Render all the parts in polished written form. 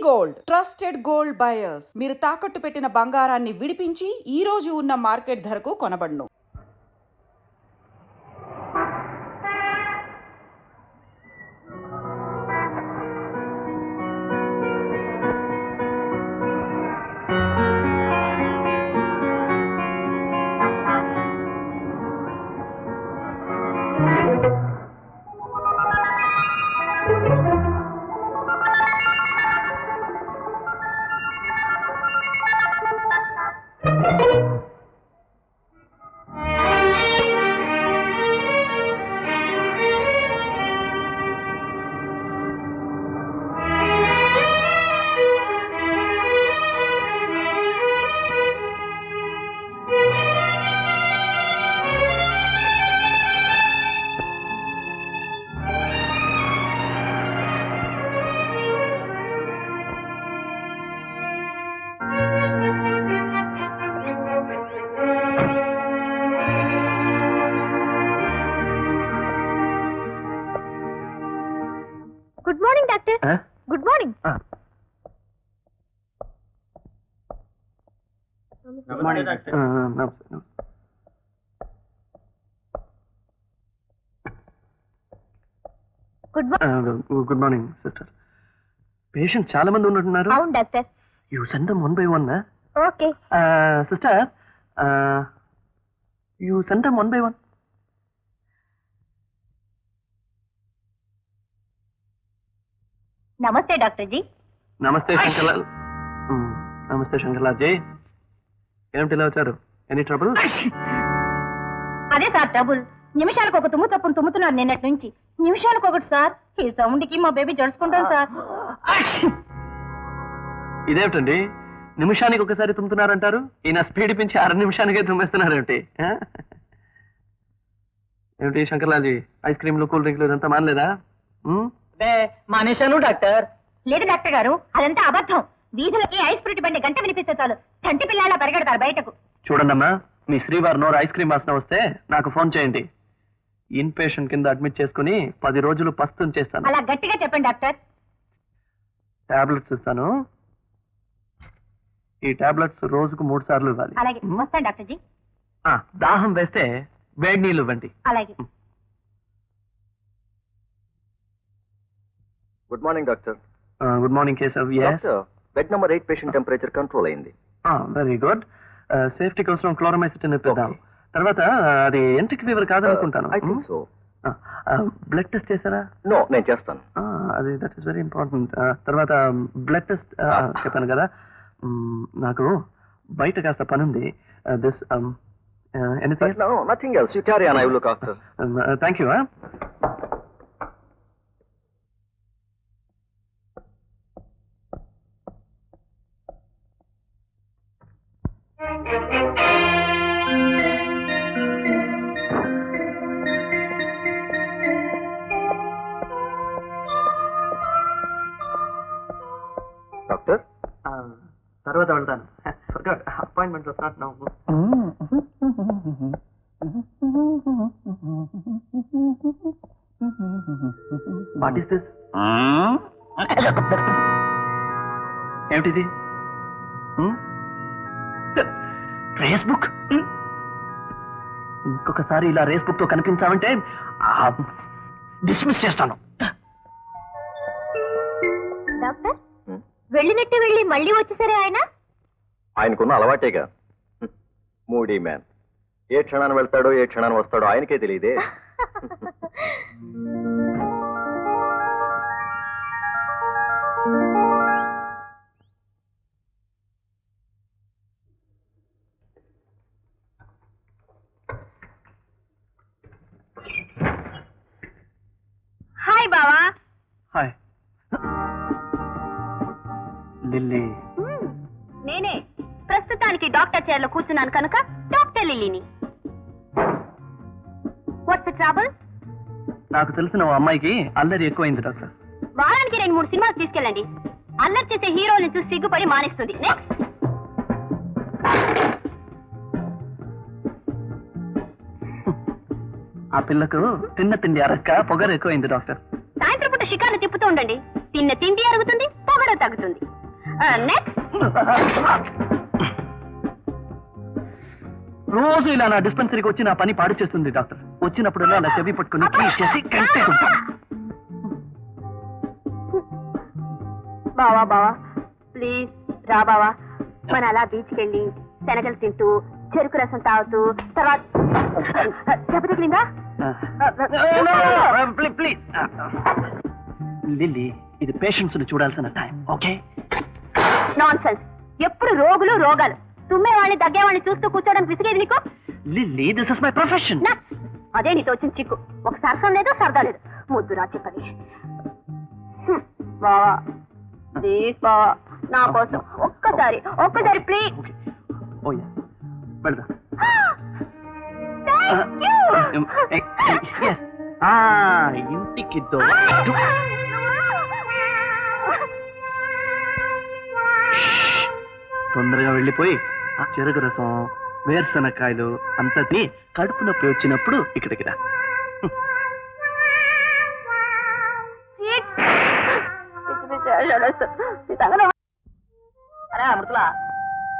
Gold trusted gold buyers. మీరు తాకట్టు పెట్టిన బంగారాన్ని విడిపించి ఈ రోజు ఉన్న మార్కెట్ ధరకు కొనబడును. Good morning doctor. Good morning. Good morning doctor. Good morning sister. Patient చాలా మంది ఉన్నట్టున్నారు. అవును doctor. You send them one by one. Okay sister, you send them one by one. నమస్తే డాక్టర్ జీ. నమస్తే శంకర్లాల్. నమస్తే శంకర్లాల్ జీ. ఏమిటి ఇలా వచ్చారు? Any trouble? అదే సార్ ట్రబుల్. నిమిషానికి ఒక తుమ్ము తప్పును తుమ్ముతున్నారు నిన్నటి నుంచి. నిమిషానికి ఒకటి సార్. ఈ సౌండ్ కి మా బేబీ జడుచుకుంటాను సార్. ఇదేమిటండి, నిమిషానికి ఒకసారి తుమ్ముతున్నారంటారు? ఈయన స్పీడ్ పెంచి 6 నిమిషానికే తుమ్మేస్తున్నారు ఏమిటి? ఏమిటి శంకర్లాల్ జీ, ఐస్ క్రీమ్లు కూల్ డ్రింక్లు ఇదంతా మానలేదా? మానేశాను డాక్టర్. లేదు డాక్టర్ గారు, అదంతా అబద్ధం. వీధులకి ఐస్ ఫ్రూట్ బండి గంట వినిపిస్తే చాలు చంటి పిల్లలా పరిగెడతారు బయటకు. చూడండమ్మా, మీ శ్రీవారి నోరు ఐస్ క్రీమ్ వాసన వస్తే నాకు ఫోన్ చేయండి. ఇన్ పేషెంట్ కింద అడ్మిట్ చేసుకుని 10 రోజులు పస్తుని చేస్తాను. అలా గట్టిగా చెప్పండి డాక్టర్. టాబ్లెట్స్ ఇస్తాను. ఈ టాబ్లెట్స్ రోజుకు 3 సార్లు ఇవ్వాలి. అలాగే వస్తాను డాక్టర్ జీ. దాహం వేస్తే వేడి నీళ్ళు ఇవ్వండి. అలాగే. Good morning doctor. Good morning Keshav. Doctor, bed number 8 patient temperature control అయింది. Very good. సేఫ్టీ కోసం క్లోరోమైసిటిన్ ఇప్పిద్దాం. తర్వాత అది ఎంట్రిక్ ఫీవర్ కాదనుకుంటాను. I think so. Blood test చేశారా? నో, నేను చేస్తాను. అది దట్ ఈస్ వెరీ ఇంపార్టెంట్. తర్వాత బ్లడ్ టెస్ట్ చెప్పాను కదా. నాకు బయట కాస్త పని ఉంది. This anything? No, nothing else. You carry on. I will look after. Thank you. Doctor, తర్వాత వెళ్తాను. Appointment not now. What is this? ఏమిటిది? Race book. ఇంకొకసారి ఇలా రేస్ బుక్ తో కనిపించామంటే డిస్మిస్ చేస్తాను. డాక్టర్, వెళ్ళినట్టు వెళ్ళి మళ్ళీ వచ్చేసరే ఆయన? ఆయనకున్న అలవాటేగా. Moody man. ఏ క్షణాన్ని వెళ్తాడో ఏ క్షణాన్ని వస్తాడో ఆయనకే తెలియదే. హాయ్ బావా. Hi lily. నేనే ప్రస్తుతానికి డాక్టర్ చైర్ లో కూర్చున్నాను కనుక డాక్టర్ లిల్లీని. Watts trouble? నాకు తెలిసిన ఓ అమ్మాయికి అల్లరి ఎక్కువైంది డాక్టర్. వారానికి 2-3 సినిమాలు తీసుకెళ్ళండి. అల్లరి చేసే హీరోని చూసి సిగ్గుపడి మానేస్తుంది. నెక్స్ట్. ఆ పిల్లకు తిన్న తిండి అరక్క పొగరు ఎక్కువైంది డాక్టర్. సాయంత్రం పూట షికార్లు తిప్పుతూ ఉండండి. తిన్న తిండి అరుగుతుంది, పొగరు తగ్గుతుంది. నెక్స్ట్ రోజు ఇలా నా డిస్పెన్సరీకి వచ్చి నా పని పాడు చేస్తుంది డాక్టర్. వచ్చినప్పుడల్లా నా చెవి పట్టుకుని క్లీన్ చేసి కంటే బావా బావా ప్లీజ్ రా బావా, మన అలా బీచ్కి వెళ్ళి శనగలు తింటూ చెరుకు రసం తాగుతూ తర్వాత దెబ్బ తగిలిందా? ప్లీజ్ లిల్లీ, ఇది పేషెంట్స్ ని చూడాల్సిన టైం. Okay, non sense. ఎప్పుడు రోగులు రోగాలు, తుమ్మే వాళ్ళని దగ్గే వాళ్ళని చూస్తూ కూర్చోడానికి విసిగేది నీకు? Lily, this is my profession. అదే నీతో వచ్చిన చిక్కు. ఒక సరసం లేదు, సరదా లేదు. ముద్దు రా చెప్పని. బావా ప్లీజ్ బావా, నా కోసం ఒక్కసారి ప్లీజ్. ఓయ్ వెళ్దా. ఇంటికి తొందరగా వెళ్ళిపోయి ఆ చెరుకు రసం వేరుశనక్కాయలు అంతటి కడుపు నొప్పి వచ్చినప్పుడు ఇక్కడికి రా. अरे अमृतला,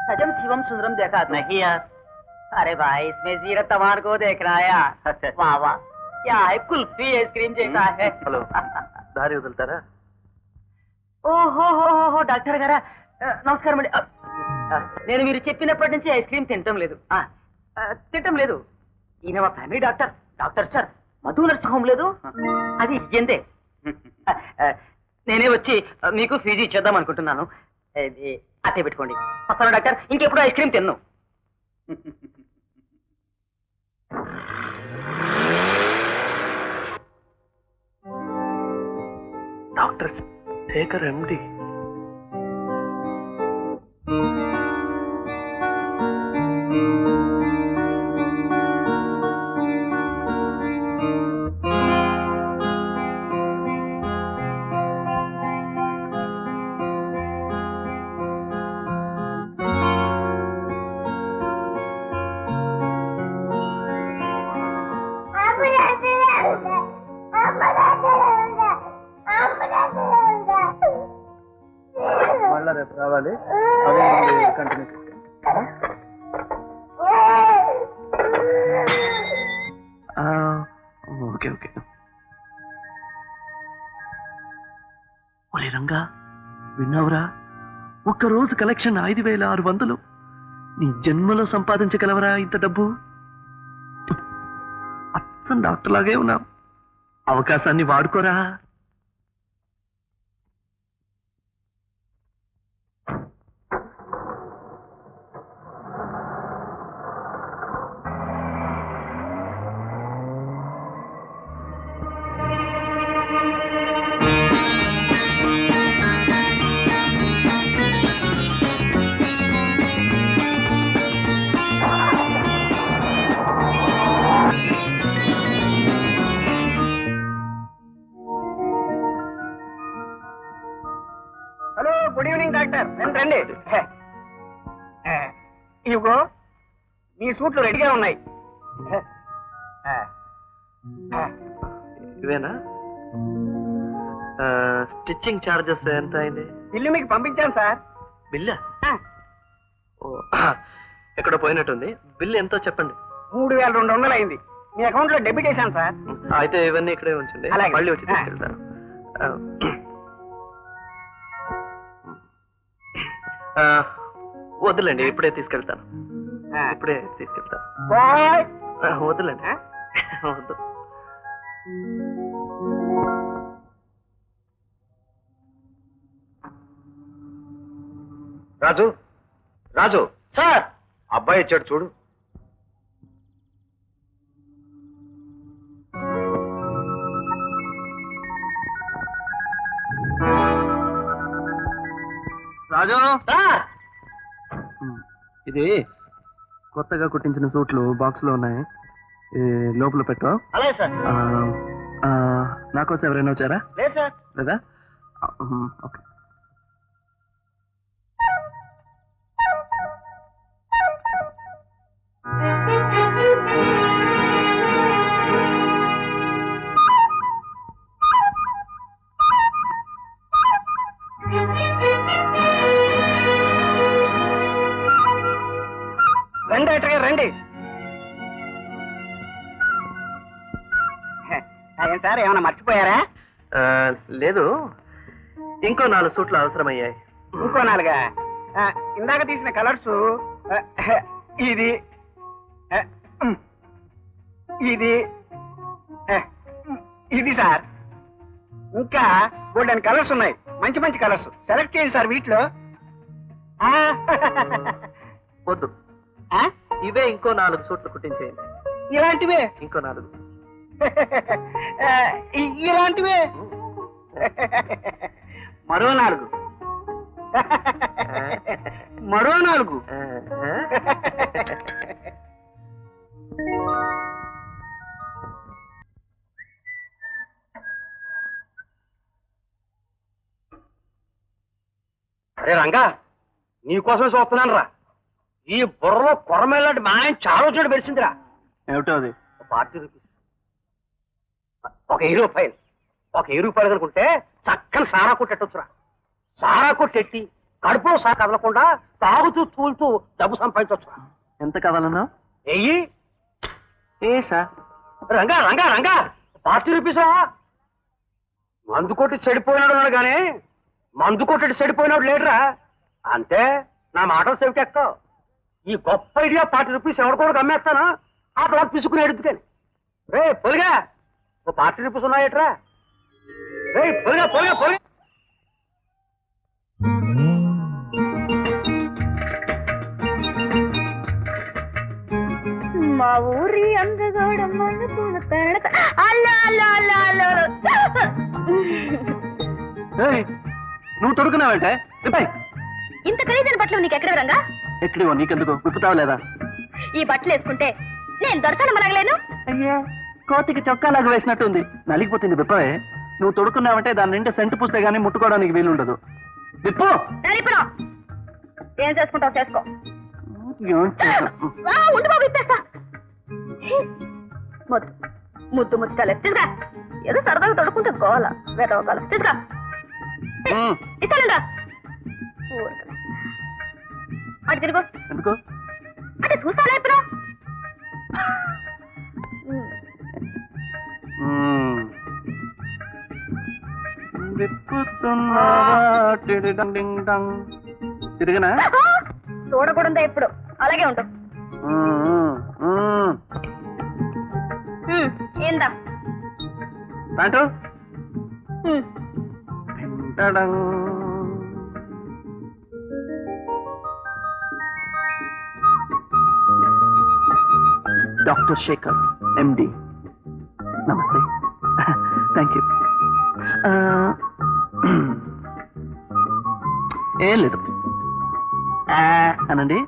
सजम शिवम सुंदरम देखा नहीं यार? अरे भाई, इसमें जीरत तवार को देखना है यार. वाह वाह, क्या है, कुल्फी आइसक्रीम जैसा है. హలో, దారి వదులుతారా? ఓహో డాక్టర్ గారా, నమస్కారం అండి. నేను మీరు చెప్పినప్పటి నుంచి ఐస్ క్రీమ్ తినటం లేదు. ఈయన మా family doctor, doctor sir Madhu nursing home లేదు, అది ఎంతే. నేనే వచ్చి మీకు ఫీజు ఇచ్చేద్దాం అనుకుంటున్నాను. అట్టే పెట్టుకోండి. వస్తాను డాక్టర్, ఇంకెప్పుడు ఐస్ క్రీమ్ తిన్ను. డాక్టర్ శేఖర్ ఎండి. మళ్ళా రేపు రావాలి. అదే కంటిన్యూ. Okay okay. ఒరే రంగా, విన్నావురా? ఒక్కరోజు కలెక్షన్ 5,600. నీ జన్మలో సంపాదించగలవరా ఇంత డబ్బు? అచ్చం డాక్టర్ లాగే ఉన్నావు. అవకాశాన్ని వాడుకోరా. Hello, good evening doctor. రండి. ఇదిగో మీ సూట్లు రెడీగా ఉన్నాయి. ఇవేనా? స్టిచ్చింగ్ చార్జెస్ ఎంత అయింది? బిల్లు మీకు పంపించాను సార్. బిల్లా? ఎక్కడ పోయినట్టుంది. బిల్లు ఎంతో చెప్పండి. 3,200 అయింది. మీ అకౌంట్ లో డెబిట్ చేశాను సార్. అయితే ఇవన్నీ ఇక్కడే ఉంచండి, అలాగే. మళ్ళీ వచ్చి తీసుకెళ్తాను. వద్దులేండి, ఇప్పుడే తీసుకెళ్తాను. ఇప్పుడే తీసుకెళ్తాను. వద్దులేండి, వద్దు. రాజు, రాజు సార్, అబ్బాయి వచ్చాడు చూడు. రాజు, సార్ ఇది కొత్తగా కుట్టించిన సూట్లు బాక్స్ లో ఉన్నాయి. లోపల పెట్టు. అలాగే సార్. నాకోసం ఎవరైనా వచ్చారా? లేదు సార్. లేదా? ఓకే. రండి డైరెక్టర్ గారు రండి. ఏం సార్ ఏమైనా మర్చిపోయారా? లేదు, ఇంకో 4 సూట్లు అవసరమయ్యాయి. ఇంకో 4? ఇందాక తీసిన కలర్స్ ఇది ఇది ఇది సార్. ఇంకా గోల్డెన్ కలర్స్ ఉన్నాయి, మంచి మంచి కలర్స్. సెలెక్ట్ చేయండి సార్ వీటిలో. వద్దు, ఇవే ఇంకో 4 సూట్లు కుట్టించేయండి. ఇలాంటివే ఇంకో 4. ఇలాంటివే మరో 4. మరో 4. అరే రంగా, నీకోసమే చూస్తున్నాను రా. ఈ బుర్రలో కొరమేలాంటి మా ఆయన చాలా చోటు పెరిచిందిరా. ఏమిటో అది? 40 రూపీస్. ఒక 10 రూపాయలు. ఒక 10 రూపాయలు కనుకుంటే చక్కని సారా కొట్టెట్టొచ్చురా. సారా కొట్టెట్టి కడుపులో సా కదలకుండా తాగుతూ తూలుతూ డబ్బు సంపాదించవచ్చురా. ఎంత కావాలన్నా? ఎయ్యి. ఏసా? రంగా రంగా రంగా, 40 రూపీసా? మందు కొట్టి చెడిపోయినాడు అన్నాడు కానీ మందు కొట్టి చెడిపోయినాడు లేడురా. అంతే, నా మాటలు సెవికెక్కవు. ఈ గొప్ప ఐడియా 40 రూపీస్ ఎవరు కూడా గమ్మేస్తానా? ఆ తర్వాత పిసుకుని ఎడుద్దు కానీ. రే పొలిగా, ఓ 40 రూపీస్ ఉన్నాయట్రా. రే పొలిగా పొలిగా పొలిగా. మా ఊరి అందగోడమ్మ అల్లా అల్లా అల్లా అల్లా. నువ్వు తొడుకున్నావంటే ఇంత ఖరీదైన బట్టలు నీకు ఎక్కడ రంగా? ఎక్కడివో నీకెందుకు, విప్పుతావు లేదా? ఈ బట్టలు వేసుకుంటే నేను దొరకను మనగలేను. అయ్యే, కోతికి చొక్కాలాగా వేసినట్టుంది, నలిగిపోతుంది. విప్పవే. నువ్వు తొడుకున్నావంటే దాని నిండా సెంటు పూస్తే గానీ ముట్టుకోవడానికి వీలుండదు. విప్పు. ఏం చేసుకుంటావు చేసుకో. ఉండు బాబు, ఇప్పేస్తా. ముద్దు ముచ్చటాలు తీసుగా. ఏదో సరదాగా తొడుకుంటే గోల వేదవకాలం. తీసుగా ఇస్తానుగా. అటు తిరుగు. ఎందుకు? అంటే చూస్తాను ఇప్పుడు. తిరిగినా చూడకూడదా ఇప్పుడు, అలాగే ఉంటాం. ఏందా ప్యాంటు? Doctor Shekhar, MD. నమస్తే. Thank you. ఏం లేదు అనండి.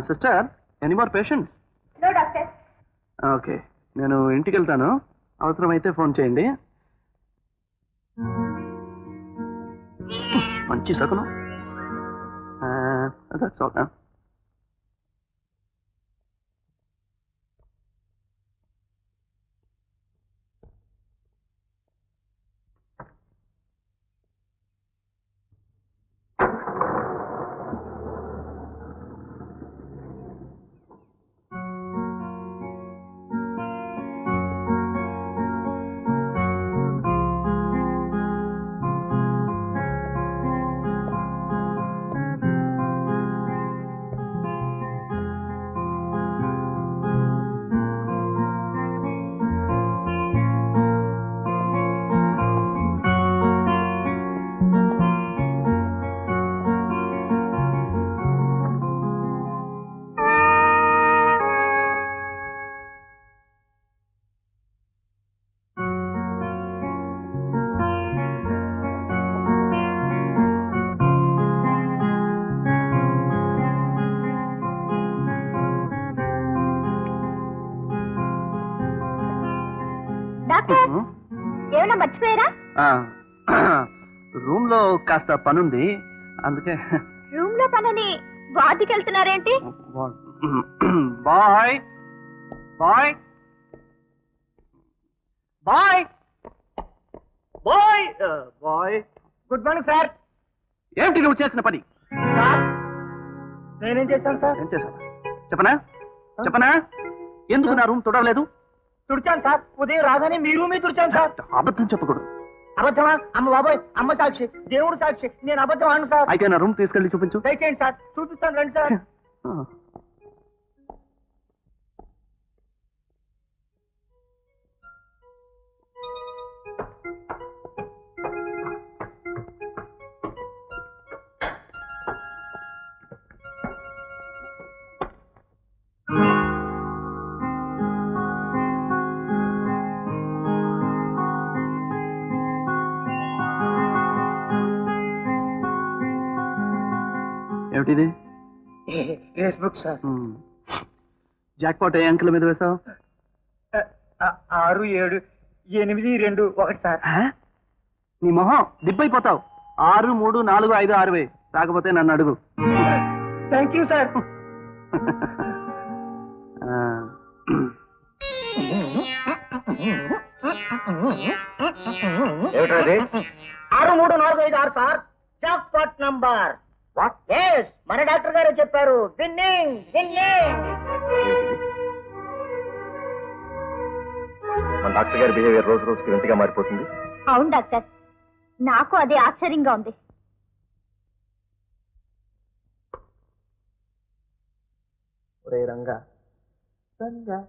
Sister, any more patients? No doctor. Okay, నేను ఇంటికి వెళ్తాను. అవసరమైతే ఫోన్ చేయండి. మంచి సకునం. That's all. ఏమన్నా మర్చిపోయారా? రూమ్ లో కాస్త పనుంది, అందుకే. రూమ్ లో పనని వార్డుకి వెళ్తున్నారేంటి? Bye bye bye bye bye. Good morning sir. ఏమిటి నువ్వు చేసిన పని? నేనేం చేశాను సార్? ఏం చేశావు చెప్పనా? చెప్పనా? ఎందుకు నా రూమ్ తుడవలేదు? తుడిచాను సార్. ఉదయం రాగానే మీ రూమే తుడిచాను సార్. అబద్ధం చెప్పకూడదు. అబద్ధమా? అమ్మ బాబాయ్, అమ్మ సాక్షి, దేవుడు సాక్షి, నేను అబద్ధం అను సార్. అయితే నా రూమ్ తీసుకెళ్ళి చూపించు. దయచేయండి సార్, చూపిస్తాను రండి సార్. ఏమిటిది? Facebook sir. జాక్ పాట్ ఏ అంకెల మీద వేసావు? 6, 7, 8, 2, 1 సార్. నీ మొహం దిబ్బైపోతావు. 6, 3, 4, 5, 6 రాకపోతే నన్ను అడుగు. Thank you sir. ఏమిటది? 6, 3, 4, 5, 6 sir. Jackpot number. What? Yes, మన డాక్టర్ గారు చెప్పారు. Winning winning. మన డాక్టర్ గారి బిహేవియర్ రోజు రోజుకి వింతగా మారిపోతుంది. అవును డాక్టర్, నాకు అదే ఆశ్చర్యంగా ఉంది. ఒరే రంగా రంగా.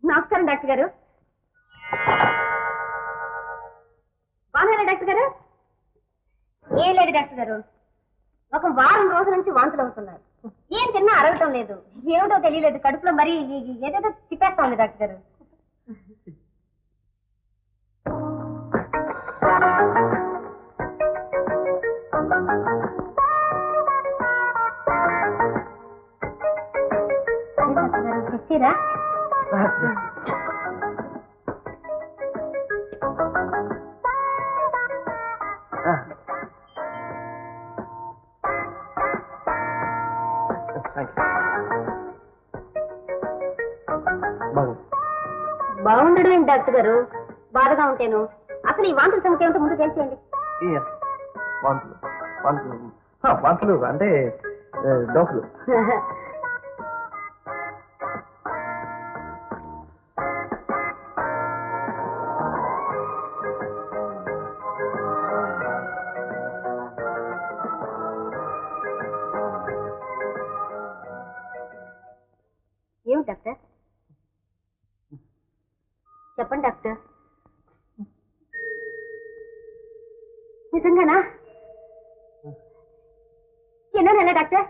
నమస్కారం డాక్టర్ గారు. బాగున్నారా డాక్టర్ గారు? ఏం లేదు డాక్టర్ గారు, ఒక వారం రోజుల నుంచి వాంతులు అవుతున్నాయి. ఏం తిన్నా అరగటం లేదు. ఏమిటో తెలియలేదు, కడుపులో మరి ఏదేదో తిప్పేస్తా ఉంది డాక్టర్ గారు. తెచ్చిరా? బాగుండడం ఏంటి డాక్టర్ గారు? బాధగా ఉంటేను. అసలు ఈ వాంతుల సంగతి ఏమిటో ముందు తెలిసేయండి. వాంతులు వాంతులు వాంతులు అంటే డోకులు. ఏమిటి డాక్టర్? చెప్పండి డాక్టర్. నిజంగానా? ఎన్నో నెల డాక్టర్?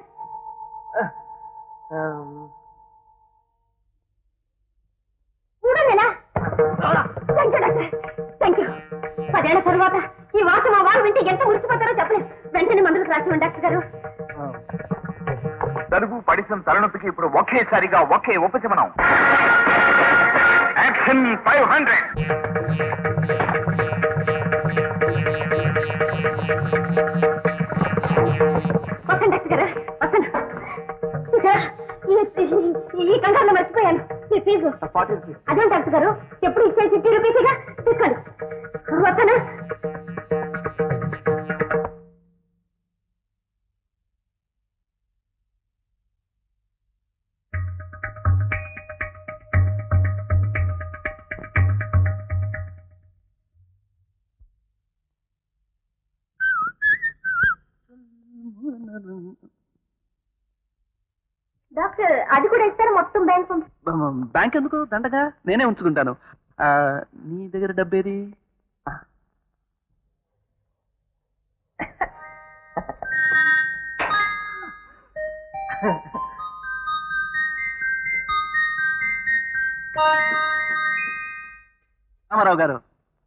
మూడో నెల? Thank you doctor, thank you. 10 ఏళ్ల తరువాత ఈ వార్త మా వారు వింటే ఎంత మురిసిపోతారో చెప్పలేదు. వెంటనే మందులకు రాసివ్వండి డాక్టర్ గారు. తలుపు పడిసం తలనొప్పికి ఇప్పుడు ఒకేసారిగా ఒకే ఉపశమనం. యాక్షన్ 500. వస్తాను డాక్టర్ గారు, వస్తాను. ఈ కంగారులో మర్చిపోయాను మీ ఫీజు. అదే డాక్టర్ గారు, ఎప్పుడు ఇచ్చే 50 రూపీస్గా తీసుకోండి. వస్తాను. డాక్టర్, అది కూడా ఇస్తారా? మొత్తం బ్యాంక్ బ్యాంక్ ఎందుకు దండగా, నేనే ఉంచుకుంటాను. నీ దగ్గర డబ్బేది? రామారావు గారు.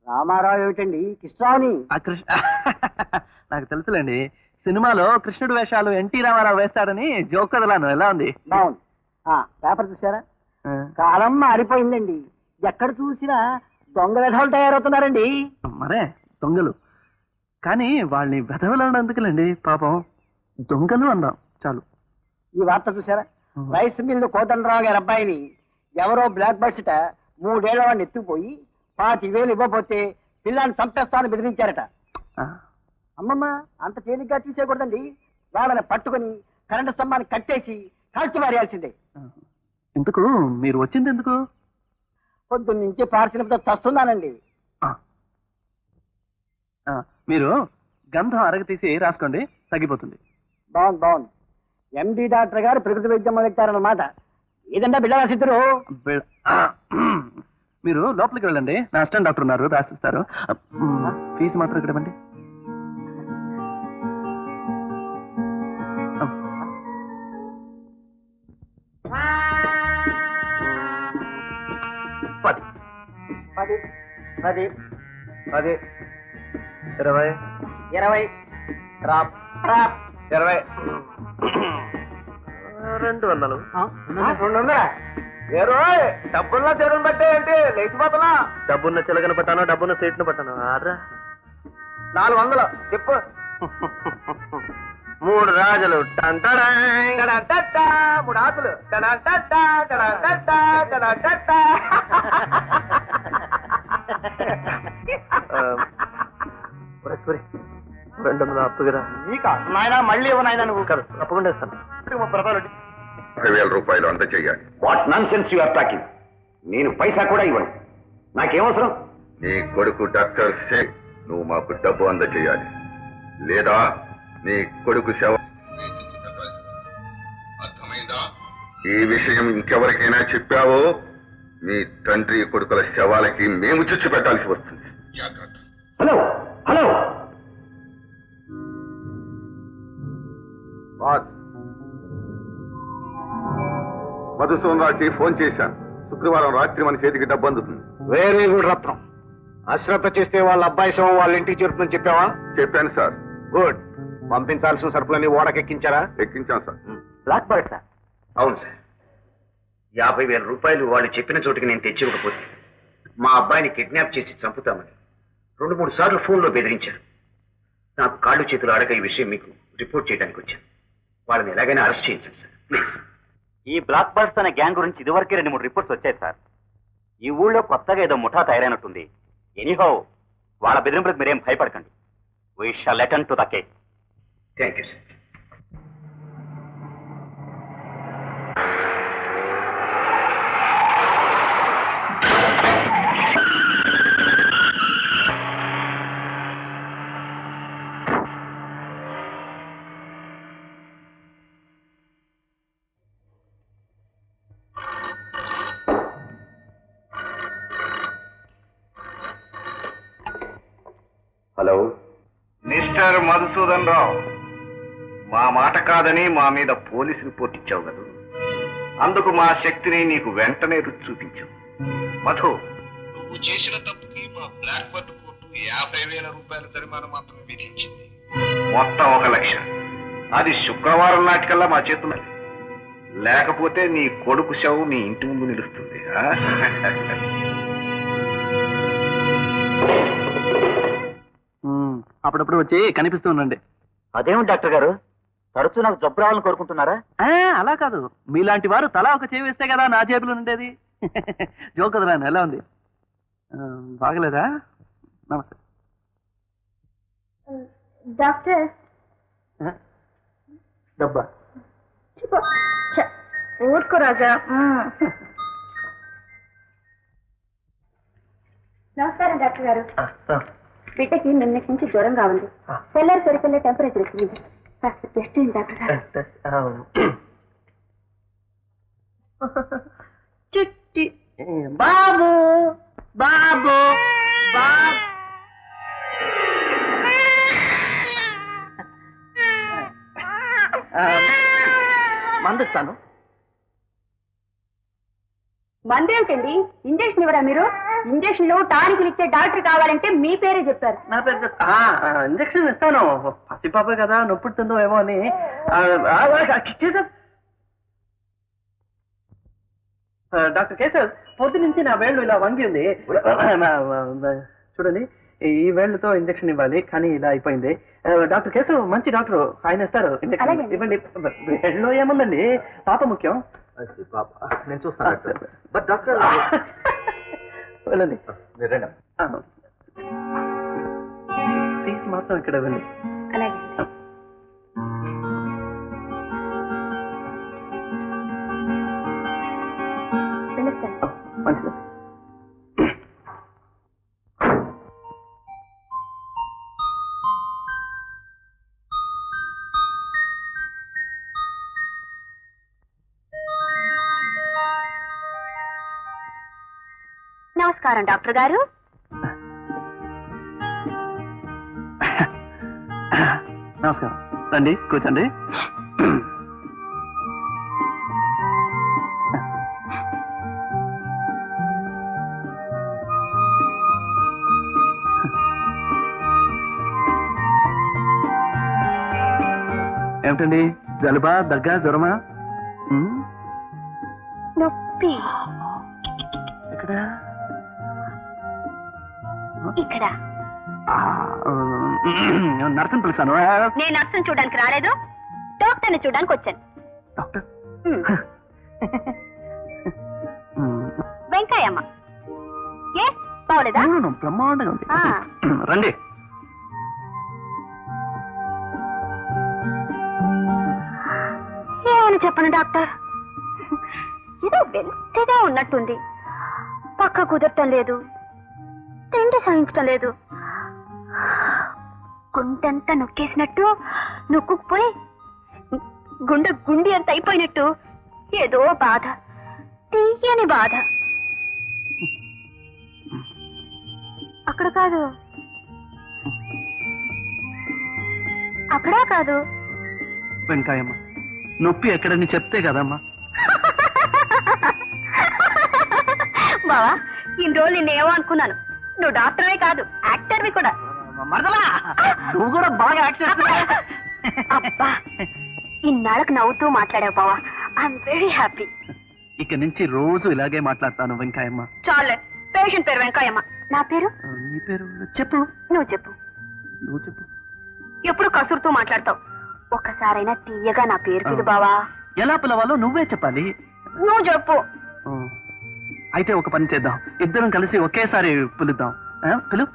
రామారావు ఏమిటండి? కృష్ణాని. కృష్ణ నాకు తెలుసులేండి. సినిమాలో కృష్ణుడు వేషాలు ఎన్టీ రామారావు వేస్తాడని జోక్ కదలాను. ఎలా ఉంది? బాగుంది. పేపర్ చూసారా? కాలం మారిపోయిందండి. ఎక్కడ చూసినా దొంగ విధాలు తయారవుతున్నారండి. మరే దొంగలు, కానీ వాళ్ళని వెధవలన్నందుకులండి. పాపం దొంగలు అందాం చాలు. ఈ వార్త చూసారా? రైస్ మిల్లు కోదండరావు గారి అబ్బాయిని ఎవరో బ్లాక్ బడ్స్ట 3 ఏళ్ల వాడిని ఎత్తుకుపోయి 25,000 ఇవ్వకపోతే పిల్లాన్ని చంపేస్తామని బెదిరించారట. అమ్మమ్మ, అంత తేలిగ్గా తీసేయకూడదండి. వాళ్ళని పట్టుకుని కరెంటు స్తంభాన్ని కట్టేసి కాల్చి మారేయాల్సిందే. ఎందుకు మీరు వచ్చింది? ఎందుకు? పొద్దున్న నుంచి పార్సిలతో చస్తున్నానండి. మీరు గంధం అరగతీసి రాసుకోండి, తగ్గిపోతుంది. బాగుంది. ఎండి డాక్టర్ గారు ప్రకృతి వైద్యం మొదలెట్టారన్నమాట. ఏదంటే బిడ్డ రాసిద్దరు. మీరు లోపలికి వెళ్ళండి, నా అసిస్టెంట్ డాక్టర్ ఉన్నారు, రాసిస్తారు. ఫీజు మాత్రం ఇక్కడ ఇవ్వండి. పది 20 20 డ్రాప్ 20 200. 200 ఏరో డబ్బుల్లో చెరువుని బట్టే ఏంటి లేచిపోతున్నా? డబ్బున్న చిలకన పట్టాను, డబ్బున్న సీట్ను పట్టాను. ఆడ్రా 400 చెప్పు. 3 రాజులు 3 ఆకులు సూరి 200 అప్పుగా నీకా నాయన? మళ్ళీ ఇవ్వ నాయన. నువ్వు కాదు, తప్పకుండా ఇస్తాను. 30,000 రూపాయలు అందజేయాలి. What nonsense you are talking? నేను పైసా కూడా ఇవ్వను. నాకేమవసరం? నీ కొడుకు డాక్టర్ షేక్, నువ్వు మాకు డబ్బు అందజేయాలి, లేదా నీ కొడుకు శవ. అర్థమైందా? ఈ విషయం ఇంకెవరికైనా చెప్పావో మీ తండ్రి కొడుకుల శవాలకి మేము చుచ్చు పెట్టాల్సి వస్తుంది. జాగ్రత్త. హలో హలో, మధుసూదన్ రావుకి ఫోన్ చేశాను. శుక్రవారం రాత్రి మన చేతికి డబ్బు అందుతుంది. వెరీ గుడ్ రత్నం. అశ్రద్ధ చేస్తే వాళ్ళ అబ్బాయి శవం వాళ్ళ ఇంటికి చేరుతుందని చెప్పావా? చెప్పాను సార్. గుడ్. పంపించాల్సిన సరుకులన్నీ ఓడకెక్కించారా? ఎక్కించాం సార్. Black bird sir. అవును సార్. 50,000 రూపాయలు వాళ్ళు చెప్పిన చోటికి నేను తెచ్చివ్వకపోతే మా అబ్బాయిని కిడ్నాప్ చేసి చంపుతామని 2-3 సార్లు ఫోన్లో బెదిరించారు. నాకు కాళ్ళు చేతులు ఆడక ఈ విషయం మీకు రిపోర్ట్ చేయడానికి వచ్చాను. వాళ్ళని ఎలాగైనా అరెస్ట్ చేయించండి సార్, ప్లీజ్. ఈ బ్లాక్ బర్డ్స్ అనే గ్యాంగ్ గురించి ఇదివరకే 2-3 రిపోర్ట్స్ వచ్చాయి సార్. ఈ ఊళ్ళో కొత్తగా ఏదో ముఠా తయారైనట్టుంది. ఎనీహౌ, వాళ్ళ బెదిరింపులకు మీరేం భయపడకండి. We shall attend to the case. Thank you sir. Hello mister Madhusudan Rao, మా మాట కాదని మా మీద పోలీసు రిపోర్ట్ ఇచ్చావు కదా, అందుకు మా శక్తిని నీకు వెంటనే రుచి చూపించావు. మధు, నువ్వు చేసిన తప్పుకి మా బ్లాక్ బర్డ్ కోర్టు 50,000 రూపాయల జరిమానా మాత్రమే విధించింది. మొత్తం 1 లక్ష. అది శుక్రవారం నాటికల్లా మా చేతుల్లో, లేకపోతే నీ కొడుకు శవం నీ ఇంటి ముందు నిలుస్తుంది. అప్పుడప్పుడు వచ్చి కనిపిస్తూ ఉండండి. అదేమిటి డాక్టర్ గారు, తరచూ నాకు జబ్బు రావాలని కోరుకుంటున్నారా? అలా కాదు, మీలాంటి వారు తలా ఒక చేయి వేస్తే కదా నా జేబులో ఉండేది. జోక్ కదరాను. ఎలా ఉంది? బాగలేదా? నమస్తే డాక్టర్. డబ్బా ఊరుకో రాజా. నమస్కారం డాక్టర్ గారు. బిడ్డకి నిన్నటి నుంచి జ్వరంగా ఉంది. తెల్లారి సరికల్లా టెంపరేచర్ వచ్చింది. కాస్త టెస్ట్ అయింది డాక్టర్ గారు. చిట్టి బాబు బాబు బాబు. మందిస్తాను. మందేమిటండి, ఇంజక్షన్ ఇవ్వరా మీరు? ఇంజక్షన్లు టానిక్లు ఇచ్చే డాక్టర్ కావాలంటే మీ పేరే చెప్పారు. నా పెద్ద ఇంజక్షన్ ఇస్తాను, పసిపాపే కదా నొప్పుడుతుందో ఏమో అని. డాక్టర్ కేశవ్, పొద్దు నుంచి నా వేళ్ళు ఇలా వంగి ఉంది. చూడండి, ఈ వేళ్లతో ఇంజక్షన్ ఇవ్వాలి, కానీ ఇలా అయిపోయింది. డాక్టర్ కేశవ్ మంచి డాక్టర్, ఆయన ఇస్తారు ఇంజక్షన్. ఇవ్వండి. వేళ్ళలో ఏముందండి, పాప ముఖ్యం. నేను చూస్తాను. బట్ డాక్టర్ వెళ్ళండి. మీరేనా? ఫీజు మాత్రం ఇక్కడ ఇవ్వండి. అలాగే. మంచిది. నమస్కారం డాక్టర్ గారు. నమస్కారం. రండి, కూర్చోండి. ఏమిటండి, జలుబా, దగ్గా, జ్వరమా? నొప్పి ఎక్కడ? ఇక్కడ. నర్సుని పిలిచాను. నేను నర్సును చూడడానికి రాలేదు, డాక్టర్ని చూడడానికి వచ్చాను. డాక్టర్ వెంకయ్యమ్మ. ఏ బాగోలేదా? బ్రహ్మాండంగా ఉంది. రండి. ఏమని చెప్పను డాక్టర్, ఏదో వెంటగా ఉన్నట్టుంది. పక్క కుదరటం లేదు, తిండి సహించటం లేదు. గుండెంతా నొక్కేసినట్టు, నొక్కుపోయి గుండి అంత అయిపోయినట్టు ఏదో బాధ, తీయని బాధ. అక్కడ కాదు, అక్కడా కాదు. వెంకాయమ్మ, నొప్పి ఎక్కడని చెప్తే కదమ్మా. బావా, ఇన్ని రోజులు నిన్నేమో అనుకున్నాను. నువ్వు డాక్టర్వే కాదు, యాక్టర్వి కూడా. మరదలా, నువ్వు కూడా బాగా యాక్ట్ చేస్తున్నావు. అబ్బా, ఇన్నాళ్ళకు నవ్వుతూ మాట్లాడావు బావా. I'm very happy. ఇక నుంచి రోజు ఇలాగే మాట్లాడతాను వెంకాయమ్మ. చాలే, పేషెంట్ పేరు వెంకయ్యమ్మ. నా పేరు? నీ పేరు చెప్పు. నువ్వు చెప్పు. నువ్వు చెప్పు. ఎప్పుడు కసురుతూ మాట్లాడతావు, ఒక్కసారైనా తీయగా నా పేరు పిలు బావా. ఎలా పిలవాలో నువ్వే చెప్పాలి. నువ్వు చెప్పు. అయితే ఒక పని చేద్దాం, ఇద్దరం కలిసి ఒకేసారి పిలుద్దాం. పిలు.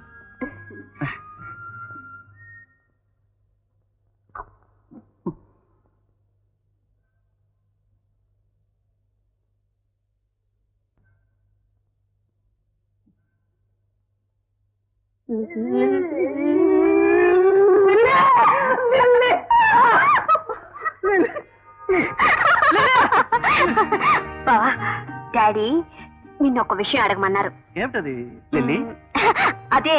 బావా, డాడీ నిన్నొక విషయం అడగమన్నారు. ఏమిటది లిల్లీ? అదే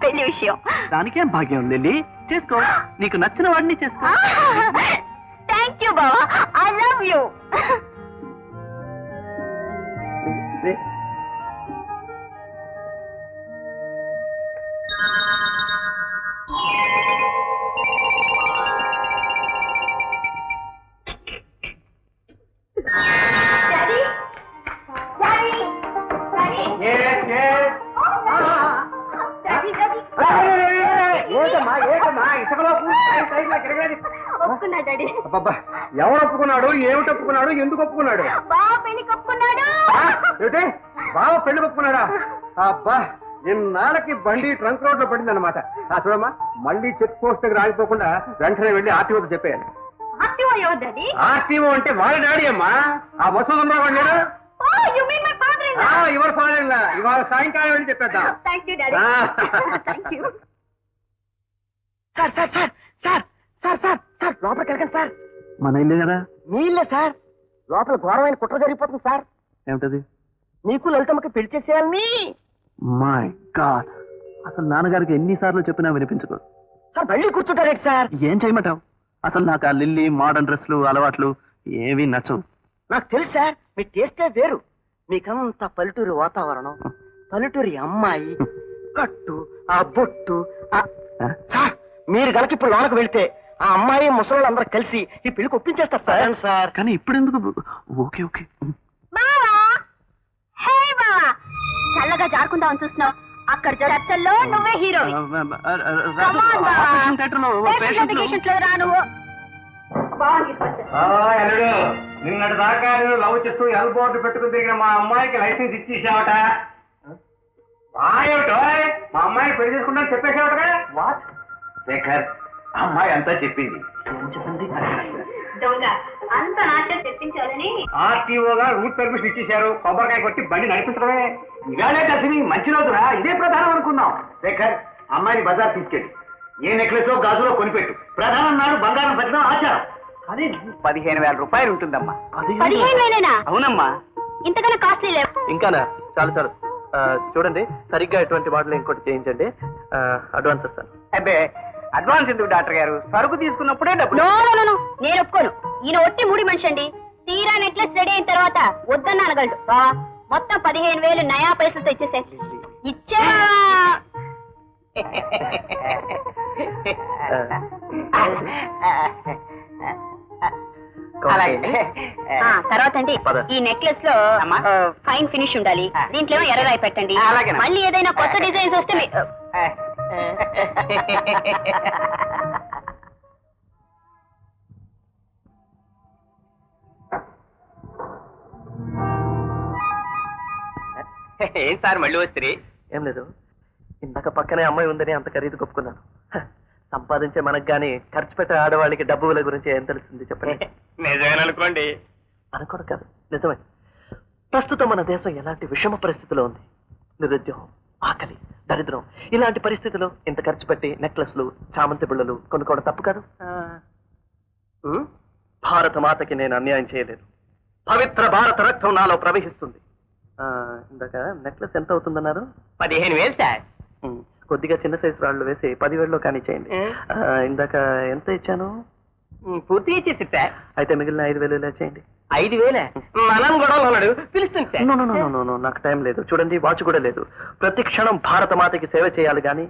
పెళ్లి విషయం. దానికేం భాగ్యం లిల్లీ, చేసుకో. నీకు నచ్చిన వాడిని చేసుకో. థ్యాంక్ యూ బావా, ఐ లవ్ యూ. ఎవరు ఒప్పుకున్నాడు, ఏమిటి ఒప్పుకున్నాడు, ఎందుకు ఒప్పుకున్నాడు? బావ పెళ్లి ఒప్పుకున్నాడు. బావ పెళ్లి ఒప్పుకున్నాడా? అబ్బా, ఇన్నాళ్ళకి బండి ట్రంక్ రోడ్ లో పడింది అనమాట. చూడమ్మా, మళ్ళీ చెక్ పోస్ట్ దగ్గర ఆగిపోకుండా వెంటనే వెళ్ళి ఆర్టీఓతో చెప్పేయాలి. ఆర్టీఓ అంటే వాళ్ళ డాడీ అమ్మా, ఆ వసూలు వాడు లేడు. ఇవాళ ఫాదర్ ఇవాళ సాయంకాలం వెళ్ళి చెప్పేద్దాం. లోపలికి వెళ్ళకండి సార్. మన ఇల్లే కదా. మీ ఇల్లే సార్. లోపల ఘోరమైన కుట్ర జరిగిపోతుంది సార్. ఏమిటది? నీకు లలితమ్మకి పెళ్లి చేసేయాలని. మై గాడ్, అసలు నాన్నగారికి ఎన్నిసార్లు చెప్పినా వినిపించుకో. సార్ మళ్ళీ కూర్చుంటారేంటి సార్? ఏం చేయమంటావు? అసలు నాకు ఆ లిల్లీ, మోడర్న్ డ్రెస్లు, అలవాట్లు ఏవి నచ్చవు. నాకు తెలుసు సార్, మీ టేస్టే వేరు. మీకంతా పల్లెటూరి వాతావరణం, పల్లెటూరి అమ్మాయి, కట్టు, ఆ బొట్టు. సార్ మీరు గనక ఇప్పుడు లోనకు వెళ్తే ఆ అమ్మాయి ముసలి అందరూ కలిసి ఈ పెళ్లికి ఒప్పించేస్తారు సార్. సార్ కానీ ఇప్పుడు ఎందుకు? Okay okay. బావా హే బావా చల్లగా జారుకుందామని చూస్తున్నావు. అక్కడ చర్చల్లో నువ్వే హీరో. రా నువ్వు. అల్లుడు నిన్నటి దాకా నేను లవ్ చేస్తూ ఎల్ బోర్డు పెట్టుకుని తిరిగిన మా అమ్మాయికి లైసెన్స్ ఇచ్చేసావట. ఏమిటో మా అమ్మాయిని పెళ్లి చేసుకుంటా చెప్పేసావటగా. వాట్ శేఖర్, అమ్మాయి అంతా చెప్పింది. దొంగ అంత నాట్యం తెప్పించాలని ఆర్టీఓగా రూట్ పర్మిషన్ ఇచ్చేశారు. కొబ్బరికాయ కొట్టి బండి నడిపించడమే. ఇవాళే కలిసి మంచి రోజురా, ఇదే ప్రధానం అనుకుందాం. శేఖర్, అమ్మాయిని బజార్ తీసుకెళ్ళి ఏ నెక్లెస్ గాజులో కొనిపెట్టు. ప్రధానం నాడు బంగారం పెట్టడం ఆచారం. అది 15,000 రూపాయలు ఉంటుందమ్మా. 15,000? అవునమ్మా. ఇంతకన్నా కాస్ట్లీ లేవు. ఇంకానా? చాలు చాలు. చూడండి, సరిగ్గా ఎటువంటి మోడల్ ఇంకోటి చేయించండి. అడ్వాన్స్ ఇస్తాను. అబ్బే అడ్వాన్స్ ఎందుకు డాక్టర్ గారు? సరుకు తీసుకున్నప్పుడే డబ్బులు. నో నో నో, నేను ఒప్పుకోను. ఈయన ఒట్టి మూడి మనిషి అండి. తీరా నెక్లెస్ రెడీ అయిన తర్వాత వద్దన్న అనగలడు. మొత్తం 15,000 నయా పైసలతో ఇచ్చేసే. ఇచ్చా తర్వాత అండి ఈ నెక్లెస్ లో ఫైన్ ఫినిష్ ఉండాలి. దీంట్లో ఎర్రరాయి పెట్టండి. మళ్ళీ ఏదైనా కొత్త డిజైన్స్ వస్తే ఏం సార్ మళ్ళీ వస్తుంది? ఏం లేదు, ఇందాక పక్కనే అమ్మాయి ఉందని అంత ఖరీదు కొప్పుకున్నాను. సంపాదించే మనకు గానీ ఖర్చు పెట్టే ఆడవాళ్ళకి డబ్బు విలువ గురించి ఏం తెలుస్తుంది చెప్పండి. నిజమేననుకోండి. అనుకోడు కాదు, నిజమే. ప్రస్తుతం మన దేశం ఎలాంటి విషమ పరిస్థితిలో ఉంది. నిరుద్యోగం, ఆకలి, దరిద్రం. ఇలాంటి పరిస్థితిలో ఇంత ఖర్చు పెట్టి నెక్లెస్లు, చామంతి బిళ్ళలు కొనుక్కోవడం తప్పు కాదు. భారత మాతకి నేను అన్యాయం చేయలేదు. పవిత్ర భారత రక్తం నాలో ప్రవహిస్తుంది. ఇందాక నెక్లెస్ ఎంత అవుతుందన్నారు? 15,000 సార్. కొద్దిగా చిన్న సైజు రాళ్ళు వేసి 10,000లో కానీ చేయండి. ఇందాక ఎంత ఇచ్చాను? పూర్తిగా ఇచ్చేసి సార్. అయితే మిగిలిన 5,000 ఇలా చేయండి. 5,000? మనం కూడా ఉన్నాడు, పిలుస్తుంది సార్. నో, నాకు టైం లేదు. చూడండి, వాచ్ కూడా లేదు. ప్రతి క్షణం భారత మాతకి సేవ చేయాలి కానీ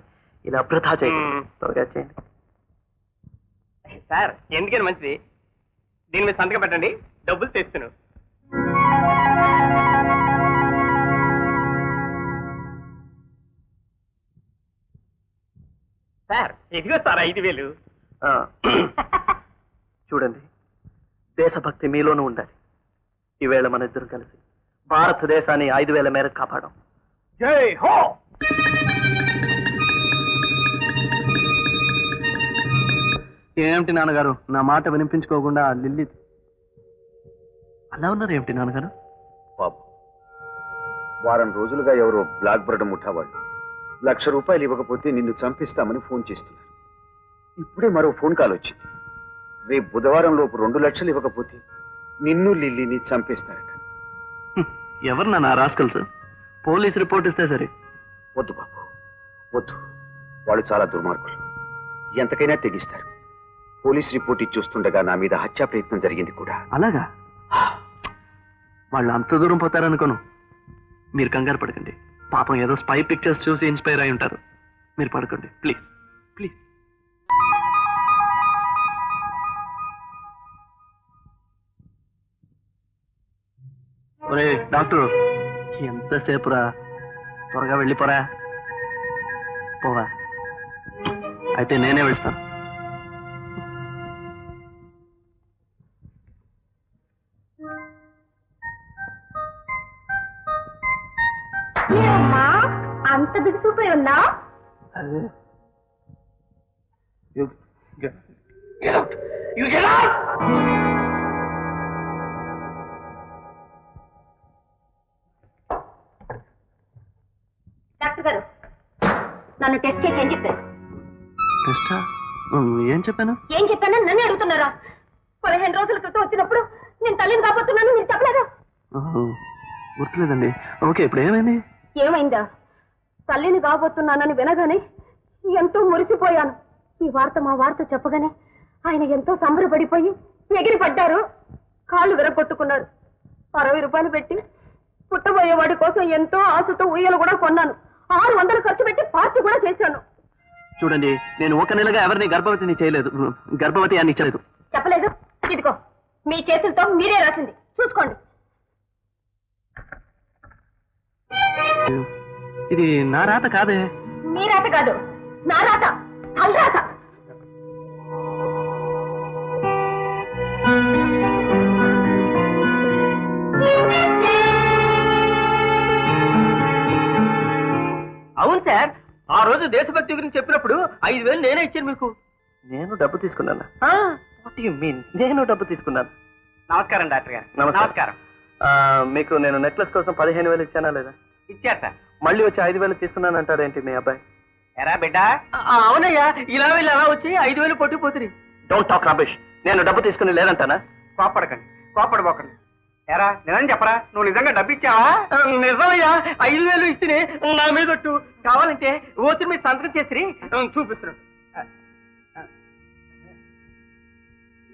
ఇలా వృధా చేయండి. త్వరగా చేయండి సార్. ఎందుకని మంచిది, దీని మీద సంతకం పెట్టండి, డబ్బులు తెస్తున్నాను. సార్ ఇదిగో సార్ 5,000. చూడండి, దేశభక్తి మీలోనూ ఉండాలి. ఈవేళ మన ఇద్దరు కలిసి భారతదేశాన్ని 5,000 మేరకు కాపాడం. జై హో. ఏమిటి నాన్నగారు నా మాట వినిపించుకోకుండా లిల్లీ అలా ఉన్నారు? ఏమిటి నాన్నగారు? బాబు, వారం రోజులుగా ఎవరో బ్లాక్ బర్డ్ ముఠా వాళ్ళు ₹1,00,000 ఇవ్వకపోతే నిన్ను చంపిస్తామని ఫోన్ చేస్తున్నారు. ఇప్పుడే మరో ఫోన్ కాల్ వచ్చింది. రేపు బుధవారం లోపు 2 లక్షలు ఇవ్వకపోతే నిన్ను లిల్లీని చంపేస్తారట. ఎవరు నాన్న రాస్కల్స్? పోలీస్ రిపోర్ట్ ఇస్తే సరే. వద్దు బాబు, వద్దు. వాళ్ళు చాలా దుర్మార్గులు, ఎంతకైనా తెగిస్తారు. పోలీస్ రిపోర్ట్ ఇచ్చి చూస్తుండగా నా మీద హత్యా ప్రయత్నం జరిగింది కూడా. అలాగా? వాళ్ళు అంత దూరం పోతారనుకోను. మీరు కంగారు పడకండి. పాపం ఏదో స్పై పిక్చర్స్ చూసి ఇన్స్పైర్ అయి ఉంటారు. మీరు పడుకోండి ప్లీజ్ ప్లీజ్. ఒరే డాక్టర్, ఎంతసేపురా? త్వరగా వెళ్ళిపోరా. పోవా? అయితే నేనే వెళ్తాను. అమ్మా అంత బిగుసిపోయి ఉన్నా? డాక్టర్ గారు నన్ను టెస్ట్ చేసి ఏం చెప్పారు? టెస్టా? ఏం చెప్పాను? ఏం చెప్పానని నన్ను అడుగుతున్నారా? 15 రోజుల క్రితం వచ్చినప్పుడు నేను తల్లిని కాబోతున్నాను మీరు చెప్పలేదా? గుర్తులేదండి. ఓకే, ఇప్పుడు ఏమైంది? ఏమైందా? తల్లిని కాబోతున్నానని వినగానే ఎంతో మురిసిపోయాను. ఈ వార్త మా వార్త చెప్పగానే ఆయన ఎంతో సంబరపడిపోయి ఎగిరిపడ్డారు, కాళ్ళు విరగొట్టుకున్నారు. 60 రూపాయలు పెట్టి పుట్టబోయే వాడి కోసం ఎంతో ఆశతో ఉయ్యలు కూడా కొన్నాను. 600 ఖర్చు పెట్టి పార్టీ కూడా చేశాను. చూడండి, నేను ఒక నెలగా ఎవరిని గర్భవతిని చేయలేదు, గర్భవతి అని ఇచ్చలేదు. చెప్పలేదు? ఇదిగో మీ చేతులతో మీరే రాసింది, చూసుకోండి. ఇది నా రాత కాదే. మీ రాత కాదు, నా రాత, తలరాత. అవును సార్, ఆ రోజు దేశభక్తి గురించి చెప్పినప్పుడు 5,000 నేనే ఇచ్చాను మీకు. నేను డబ్బు తీసుకున్నాను. What you mean? నేను డబ్బు తీసుకున్నాను. నమస్కారం డాక్టర్ గారు. నమస్కారం. మీకు నేను నెక్లెస్ కోసం 15,000 ఇచ్చానా లేదా? ఇచ్చారు సార్. మళ్ళీ వచ్చి 5,000 తీసుకున్నాను అంటారేంటి మీ అబ్బాయి? ఎరా బిడ్డ, అవునయ్యా, ఇలా వెళ్ళి అలా వచ్చి 5,000 పొట్టిపోతుంది. Don't talk rubbish. నేను డబ్బు తీసుకుని లేదంటానా? కోపడకండి, కోపడబోకండి. ఎరా నిజం చెప్పరా, నువ్వు నిజంగా డబ్బు ఇచ్చావా? నిజమయ్యా, 5,000 ఇస్తే నా మీద ఒట్టు. కావాలంటే ఓతురు మీద సంతకం చేసి చూపిస్తున్నాడు.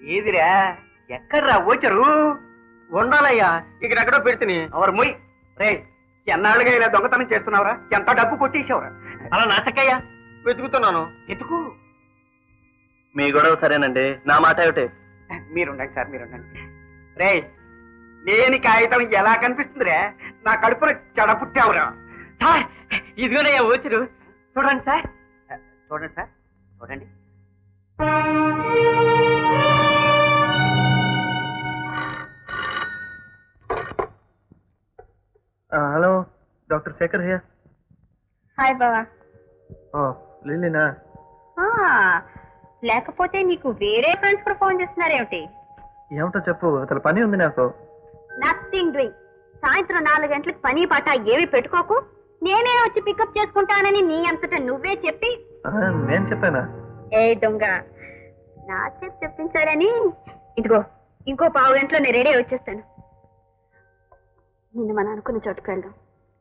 ఏదిరా, ఎక్కడ్రా ఓచరు? ఉండాలయ్యా, ఇక్కడెక్కడో పెడితే. ఎవరు మొయ్ రే, ఎన్నాళ్ళుగా ఇలా దొంగతనం చేస్తున్నావురా? ఎంత డబ్బు కొట్టేసావురా? అలా నాటకయ్యా, వెతుకుతున్నాను. ఎందుకు? మీ గొడవ సరేనండి, నా మాట ఏమిటి? మీరుండండి సార్, మీరుండండి. రే, లేని కాగితం ఎలా కనిపిస్తుందిరా? నా కడుపులో చెడ పుట్టావురా. సార్, ఇదిగోనయ్యా ఓచరు, చూడండి సార్. చూడండి సార్, చూడండి. Hello, doctor Shekhar here. Hi బావా. లిల్లీనా? లేకపోతే నీకు వేరే ఫ్రెండ్స్ కూడా ఫోన్ చేస్తున్నారేమిటి? ఏమిటో చెప్పు, అసలు పని ఉంది నాకు. Nothing doing. సాయంత్రం 4 గంటలకు పని పాట ఏమి పెట్టుకోకు, నేనే వచ్చి పికప్ చేసుకుంటానని నీ అంతటా నువ్వే చెప్పి. నేను చెప్పానా? ఏ దొంగ, నా చేతి చెప్పించాడని. ఇదిగో ఇంకో 1/2 గంటలో నేను రెడీ వచ్చేస్తాను. నిన్ను మనం అనుకున్న చోటుకు వెళ్దాం,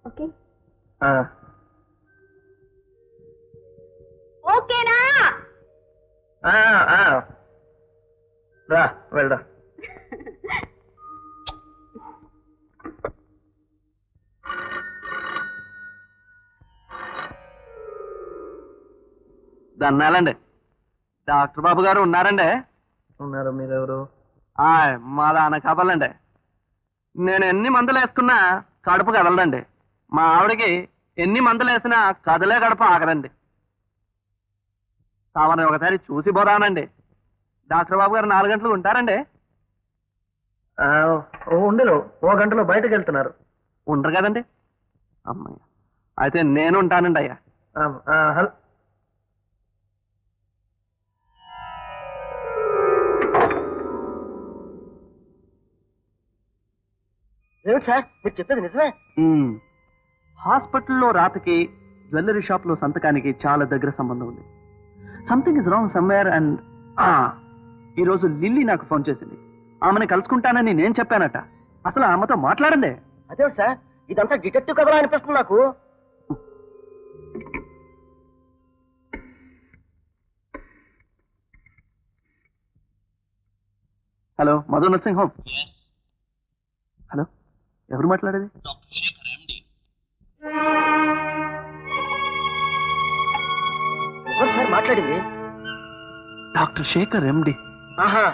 ఓకే? ఓకేనా? రా వెళ్దా. దన్నాలండి. డాక్టర్ బాబు గారు ఉన్నారండి? ఉన్నారు. మీరెవరు? మా దాన కాపాలండి. నేను ఎన్ని మందులు వేసుకున్నా కడుపు కదలదండి. మా ఆవిడకి ఎన్ని మందులు వేసినా కదలే కడుపు ఆగదండి. కావాలని ఒకసారి చూసి పోదానండి. డాక్టర్ బాబు గారు 4 గంటలు ఉంటారండి? ఉండరు, 1 గంటలో బయటకు వెళ్తున్నారు. ఉండరు కదండి? అమ్మాయి, అయితే నేను ఉంటానండి అయ్యా. ఏమిటి సార్ మీరు చెప్పేది నిజమే? హాస్పిటల్లో రాతకి జ్యువెలరీ షాప్ లో సంతకానికి చాలా దగ్గర సంబంధం ఉంది. Something is wrong somewhere. And ఈరోజు లిల్లీ నాకు ఫోన్ చేసింది. ఆమెను కలుసుకుంటానని నేను చెప్పానట. అసలు ఆమెతో మాట్లాడండి. అదేమిటి సార్, ఇదంతా డిటెక్టివ్ కథలా అనిపిస్తుంది నాకు. Hello, Madhu nursing home. Hello, ఎవరు మాట్లాడేది? ఎవరు సార్ మాట్లాడింది? డాక్టర్ శేఖర్ ఎండి. ఆహా.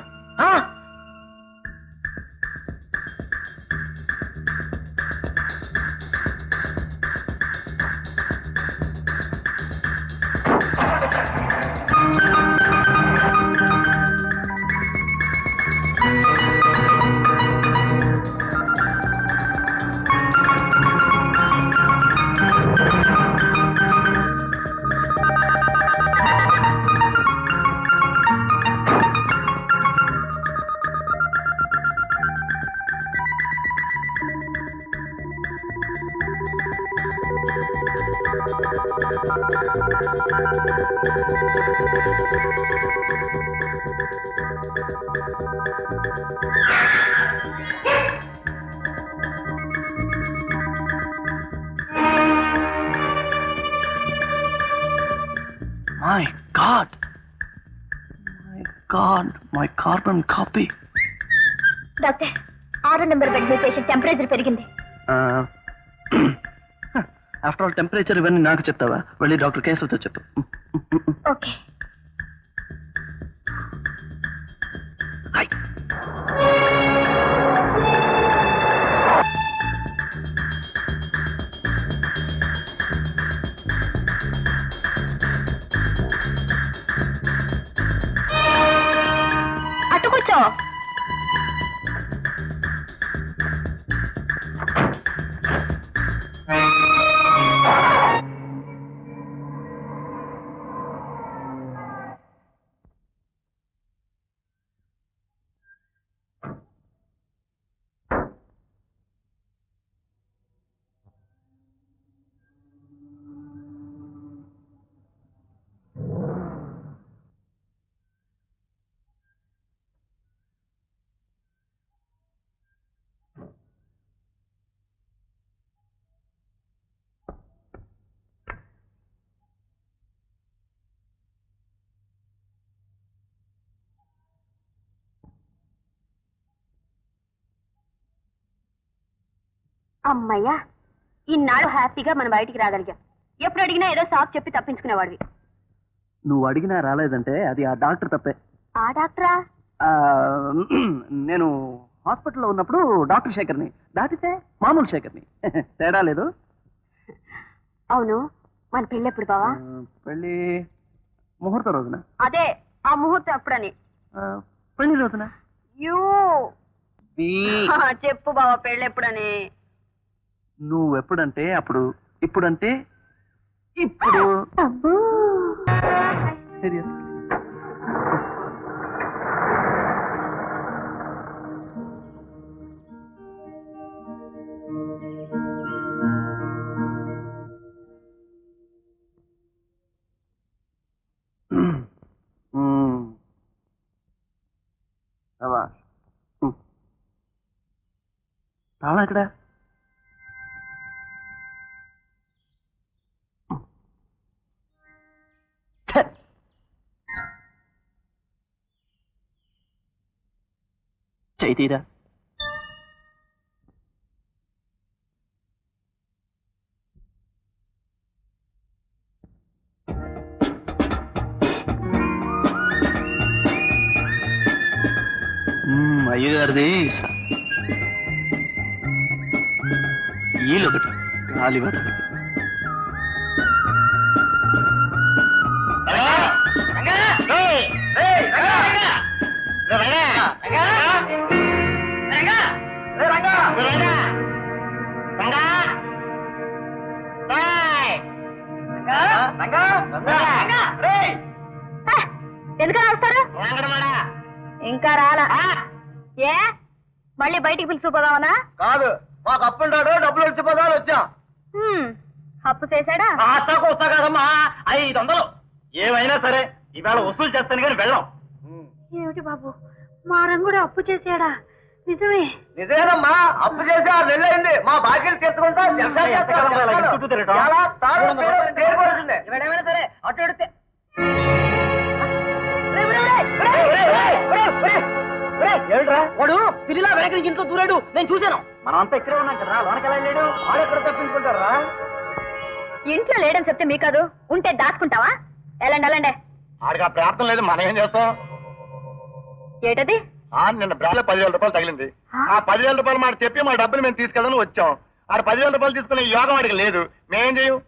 My God! My God! My carbon copy. Doctor, 6 number bed మీద పేషెంట్ టెంపరేచర్ పెరిగింది. ఆఫ్టర్ ఆల్ టెంపరేచర్ ఇవన్నీ నాకు చెప్తావా? వెళ్ళి డాక్టర్ కేశవతో చెప్పు. ఓకే. అటు కూర్చో. అమ్మయ్యా, ఇన్నాళ్ళు హ్యాపీగా మనం బయటికి రాగలిగాం. ఎప్పుడు అడిగినా ఏదో సాకు చెప్పి తప్పించుకునేవాడివి. నువ్వు అడిగినా రాలేదంటే అది ఆ డాక్టర్ తప్పే. ఆ డాక్టరా? నేను హాస్పిటల్లో ఉన్నప్పుడు డాక్టర్ శేఖర్ని, దాటితే మామూలు శేఖర్ని. తేడా లేదు. అవును, మన పెళ్ళి ఎప్పుడు బావా? పెళ్ళి ముహూర్తం రోజున. అదే, ఆ ముహూర్తం ఎప్పుడని? పెళ్లి రోజున. యూ చెప్పు బావా, పెళ్ళి ఎప్పుడని? నువ్వు ఎప్పుడంటే అప్పుడు, ఇప్పుడంటే ఇప్పుడు. సరియస్. తాళం ఎక్కడ? చైతీరా. అయ్యగారిది ఈలొకటి గాలి వదలది. ఎందుకు రాస్తారు? ఇంకా రాలా? ఏ మళ్ళీ బయటికి పిలుచుకుపోదామనా? కాదు, మాకు అప్పుంటాడు, డబ్బులు వచ్చిపోదా వచ్చాం. అప్పు చేశాడా? వస్తా కదమ్మా, 500. ఏమైనా సరే ఇవాళ వసూలు చేస్తాను కానీ వెళ్ళాం. ఏమిటి బాబు, మా రంగుడు అప్పు చేశాడా? నిజమే? నిజమేనమ్మా, అప్పు చేసి 6 నెలలు అయింది. మా బాకీలు తీర్చుకుంటా చుట్టూ తిరగటం. ఏమైనా సరే అటు ఎడితే ఏమిట్రా వాడు పిల్లిలా వెనక నుంచి ఇంట్లో దూరాడు, నేను చూశాను. మనం అంతా ఇక్కడే ఉన్నాం కదా, లోనకి వెళ్ళాడు. వాడు ఎక్కడ తప్పించుకుంటారా? ఇంట్లో లేడని చెప్తే మీ కాదు, ఉంటే దాచుకుంటావా? వెళ్ళండి వెళ్ళండి. ఆడికి ఆ ప్రార్థన లేదు, మనం ఏం చేస్తాం? ఏటది? నిన్న బ్రాలో 10,000 రూపాయలు తగిలింది. ఆ 10,000 రూపాయలు మాట చెప్పి మా డబ్బులు మేము తీసుకెళ్ళని వచ్చాం. ఆడ 10,000 రూపాయలు తీసుకునే యోగం వాడికి లేదు. మేమేం చేయం?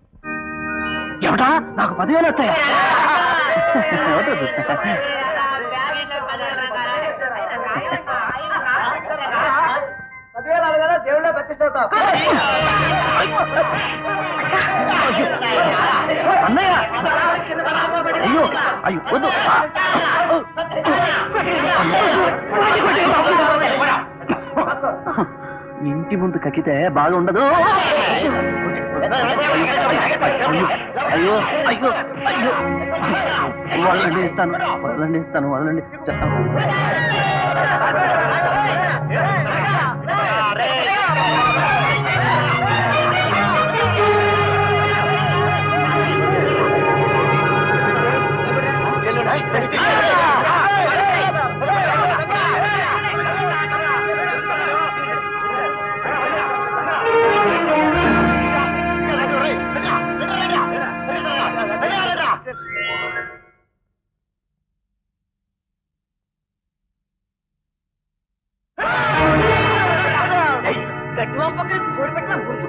ఏమిటా నాకు 10,000 వచ్చాయా? దేవుళ్ళ ప్రతిష్టవుతావు. అన్నయ్య, అయ్యో అయ్యో వద్దు. ఇంటి ముందు కక్కితే బాగా ఉండదు. అయ్యో అయ్యో అయ్యో, వదలండి ఇస్తాను, వదలండి ఇస్తాను, వదలండి.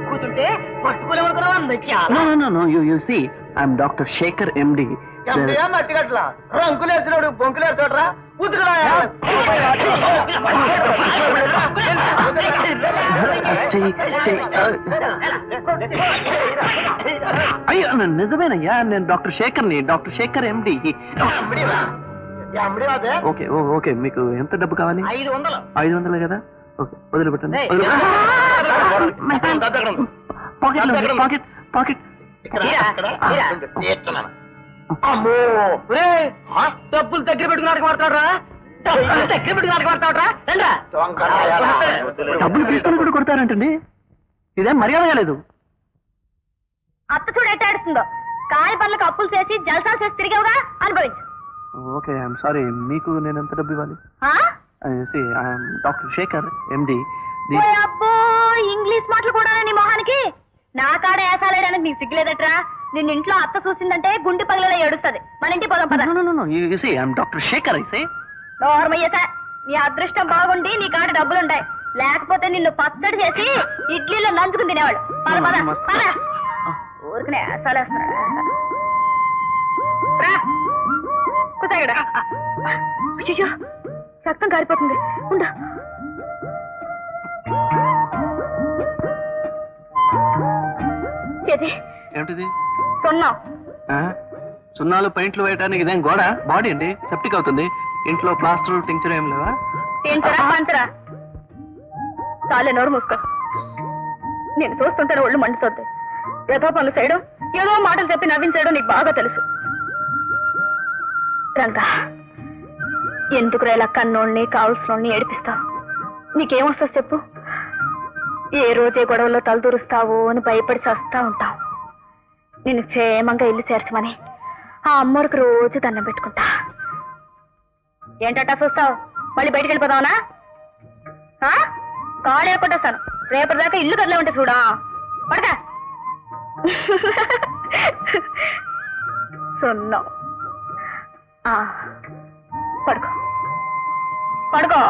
కూర్చుంటే పట్టుకోలేమనుకున్నావా నచ్చా you see I'm doctor Shekhar MD. మట్టిగట్ల రంకులు వేస్తున్నాడు బొంకులు వేస్తాడరా అయ్యో నిజమేనయ్యా, నేను డాక్టర్ శేఖర్ని, doctor Shekhar MD. Okay okay, మీకు ఎంత డబ్బు కావాలి? 500. 500 కదా, ఓకే వదిలిపెట్టండి. Pocket pocket. అమ్మో డబ్బులు దగ్గర పెట్టుకున్నాడు మాట్లాడరా, డబ్బులు దగ్గర పెట్టుకున్నాడు మాట్లాడరా. డబ్బులు తీసుకుని కూడా కొడతారంటండి, ఇదేం మర్యాద లేదు. అత్త చూడు ఎట్టాడుతుందో, కాయ పనులకు అప్పులు చేసి జలసాలు చేసి తిరిగావుగా, అనుభవించు. ఓకే ఐఎమ్ సారీ, మీకు నేను ఎంత డబ్బు ఇవ్వాలి? డాక్టర్ శేఖర్ ఎండి. అబ్బో ఇంగ్లీష్ మాటలు కూడా నీ మొహానికి. నా కాడ ఏసాలేయడానికి నీకు సిగ్గులేదట్రా. నిన్న ఇంట్లో అత్త చూసిందంటే గుండె పగిలేలా ఏడుస్తుంది. మన ఇంటి పోదాం పద. I'm doctor Shekhar. నోర్మయ్యత, నీ అదృష్టం బాగుండి నీ కాడ డబ్బులుంటాయి, లేకపోతే నిన్ను పచ్చడి చేసి ఇడ్లీలో నంచుకుని తినేవాడు. పద పద పద. ఊరికనే ఏసాలేస్తున్నాడు. కూర్చోగడ. అయ్యో రక్తం కారిపోతుంది, ఉండు. ఏమిటిది? సున్నం. సున్నాలు పెయింట్లు వేయడానికి ఇదేం గోడ, బాడీ అండి, సెప్టిక్ అవుతుంది. ఇంట్లో ప్లాస్టర్ టింక్చర్ ఏం లేవా? తించరా పంచరా, చాలే నోరు మూసుకో. నేను చూస్తుంటాను ఒళ్ళు మండుతుంది. ఏదో పనులు చేయడం, ఏదో మాటలు చెప్పి నవ్వించడం నీకు బాగా తెలుసు. రంగా, ఎందుకు ఇలా కన్నోళ్ళని కావలసినోళ్ళని ఏడిపిస్తావు? నీకేమొస్తా చెప్పు? ఏ రోజే గొడవలో తలదూరుస్తావో అని భయపడి చస్తా ఉంటావు. నేను క్షేమంగా ఇల్లు చేర్చమని ఆ అమ్మోరికి రోజు దండం పెట్టుకుంటా. ఏంటట్టా చూస్తావు? మళ్ళీ బయటికి వెళ్ళిపోదావునా? కాళ్ళు ఏర్పట్టేస్తాను. రేపటిదాకా ఇల్లు కదలే ఉంటే చూడా. పడక సున్నం. పడుకో పడుకో.